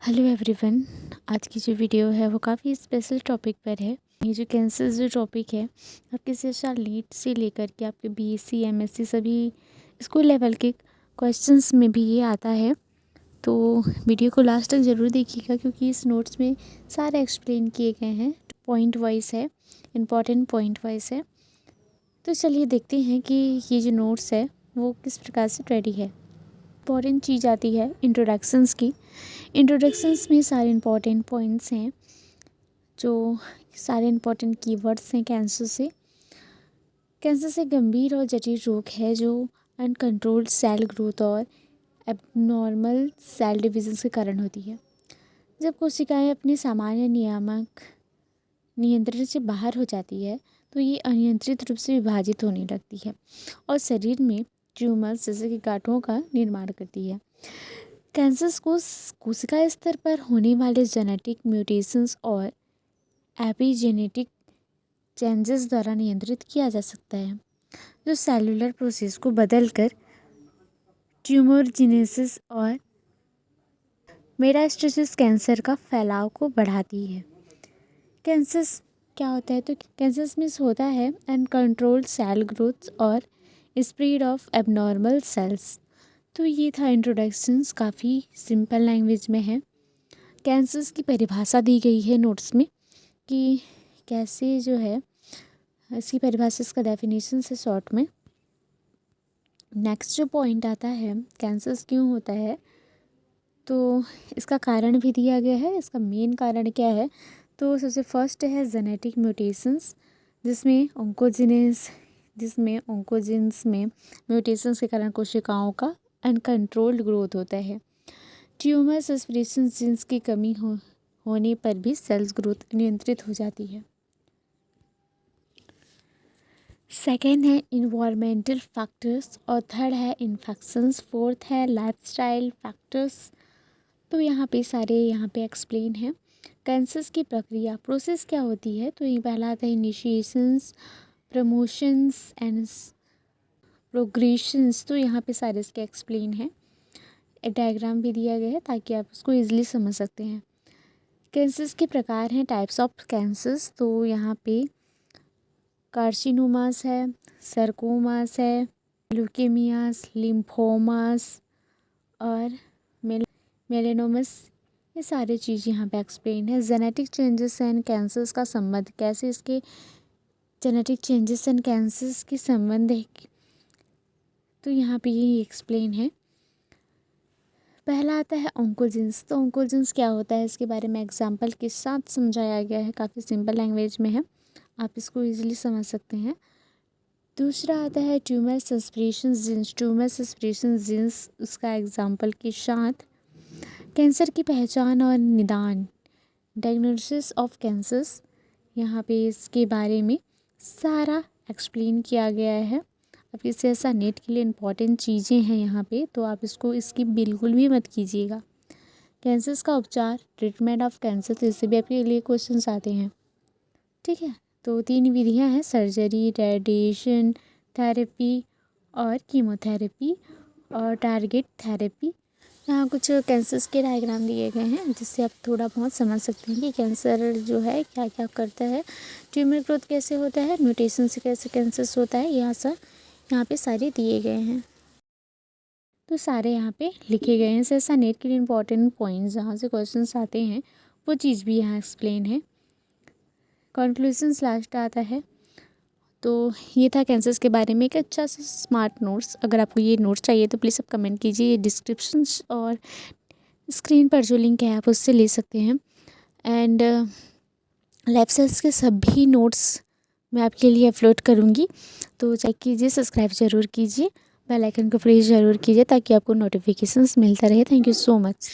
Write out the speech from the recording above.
Hello everyone. आज की जो वीडियो है वो काफ़ी स्पेशल टॉपिक पर है। ये जो कैंसर जो टॉपिक है आपके 6 साल नीट से लेकर के आपके बीएससी एमएससी सभी स्कूल लेवल के क्वेश्चंस में भी ये आता है। तो वीडियो को लास्ट तक ज़रूर देखिएगा क्योंकि इस नोट्स में सारे एक्सप्लेन किए गए हैं। पॉइंट वाइज है, इम्पॉर्टेंट पॉइंट वाइज है। तो चलिए देखते हैं कि ये जो नोट्स है वो किस प्रकार से रेडी है। इम्पॉर्टेंट चीज़ आती है इंट्रोडक्शंस की। इंट्रोडक्शंस में सारे इम्पॉर्टेंट पॉइंट्स हैं, जो सारे इम्पॉर्टेंट कीवर्ड्स हैं। कैंसर से गंभीर और जटिल रोग है जो अनकंट्रोल्ड सेल ग्रोथ और एबनॉर्मल सेल डिवीजन के कारण होती है। जब कोशिकाएं अपने सामान्य नियंत्रण से बाहर हो जाती है तो ये अनियंत्रित रूप से विभाजित होने लगती है और शरीर में ट्यूमर्स जैसे कि गांठों का निर्माण करती है। कैंसर को कोशिका स्तर पर होने वाले जेनेटिक म्यूटेशंस और एपिजेनेटिक चेंजेस द्वारा नियंत्रित किया जा सकता है, जो सेलुलर प्रोसेस को बदलकर ट्यूमरजेनेसिस और मेटास्टेसिस कैंसर का फैलाव को बढ़ाती है। कैंसर क्या होता है? तो कैंसर में होता है अनकंट्रोल्ड सेल ग्रोथ और स्प्रेड ऑफ एबनॉर्मल सेल्स। तो ये था इंट्रोडक्शंस, काफ़ी सिंपल लैंग्वेज में है। कैंसर्स की परिभाषा दी गई है नोट्स में कि कैसे जो है इसकी परिभाषा, इसका डेफिनेशन से शॉर्ट में। नेक्स्ट जो पॉइंट आता है कैंसर्स क्यों होता है, तो इसका कारण भी दिया गया है। इसका मेन कारण क्या है? तो सबसे फर्स्ट है जेनेटिक म्यूटेशंस, जिसमें ऑन्कोजिन्स में म्यूटेशंस के कारण कोशिकाओं का अनकंट्रोल्ड ग्रोथ होता है। ट्यूमर सस्प्रेशन जीन्स की कमी होने पर भी सेल्स ग्रोथ नियंत्रित हो जाती है। सेकेंड है इन्वायरमेंटल फैक्टर्स और थर्ड है इन्फेक्शंस, फोर्थ है लाइफस्टाइल फैक्टर्स। तो यहाँ पे एक्सप्लेन है। कैंसर्स की प्रक्रिया प्रोसेस क्या होती है? तो ये पहला आता है इनिशिएशंस, प्रमोशंस एंड प्रोग्रेशंस। तो यहाँ पे सारे इसके एक्सप्लेन है। एक डायग्राम भी दिया गया है ताकि आप उसको ईजिली समझ सकते हैं। कैंसर्स के प्रकार हैं, टाइप्स ऑफ कैंसर्स। तो यहाँ पे कार्सिनोमास है, सरकोमास है, ल्यूकेमियास, लिम्फोमास और मेलेनोमस। ये सारे चीज़ यहाँ पे एक्सप्लेन है। जेनेटिक चेंजेस एंड कैंसर्स का संबंध, कैसे इसके जेनेटिक चेंजेस एंड कैंसर्स के संबंध है, तो यहाँ पे ये एक्सप्लेन है। पहला आता है ऑन्कोजिन्स। तो ऑन्कोजिन्स क्या होता है इसके बारे में एग्जाम्पल के साथ समझाया गया है, काफ़ी सिंपल लैंग्वेज में है, आप इसको ईजिली समझ सकते हैं। दूसरा आता है ट्यूमर सस्प्रेशन जीन्स। ट्यूमर सस्प्रेशन जीन्स उसका एग्जाम्पल के साथ कैंसर की पहचान और निदान, डायग्नोसिस ऑफ कैंसर्स, यहाँ पे इसके बारे में सारा एक्सप्लेन किया गया है। अब इससे ऐसा नेट के लिए इम्पॉर्टेंट चीज़ें हैं यहाँ पे, तो आप इसको इसकी बिल्कुल भी मत कीजिएगा। कैंसर्स का उपचार, ट्रीटमेंट ऑफ कैंसर, तो इससे भी आपके लिए क्वेश्चंस आते हैं, ठीक है। तो 3 विधियाँ हैं, सर्जरी, रेडिएशन थेरेपी और कीमोथेरेपी और टारगेट थेरेपी। यहाँ कुछ कैंसर्स के डायग्राम दिए गए हैं जिससे आप थोड़ा बहुत समझ सकते हैं कि कैंसर जो है क्या क्या करता है, ट्यूमर ग्रोथ कैसे होता है, म्यूटेशन से कैसे कैंसर्स होता है, यहाँ पे सारे दिए गए हैं। तो सारे यहाँ पे लिखे गए हैं। ऐसा नेट के लिए इम्पॉर्टेंट पॉइंट्स जहाँ से क्वेश्चंस आते हैं वो चीज़ भी यहाँ एक्सप्लेन है। कंक्लूजन्स लास्ट आता है। तो ये था कैंसर्स के बारे में एक अच्छा सा स्मार्ट नोट्स। अगर आपको ये नोट्स चाहिए तो प्लीज़ आप कमेंट कीजिए। डिस्क्रिप्शन और स्क्रीन पर जो लिंक है आप उससे ले सकते हैं। एंड लाइफ साइंस के सभी नोट्स मैं आपके लिए अपलोड करूँगी, तो चेक कीजिए, सब्सक्राइब ज़रूर कीजिए, बेल आइकन को प्रेस ज़रूर कीजिए ताकि आपको नोटिफिकेशंस मिलता रहे। Thank you so much.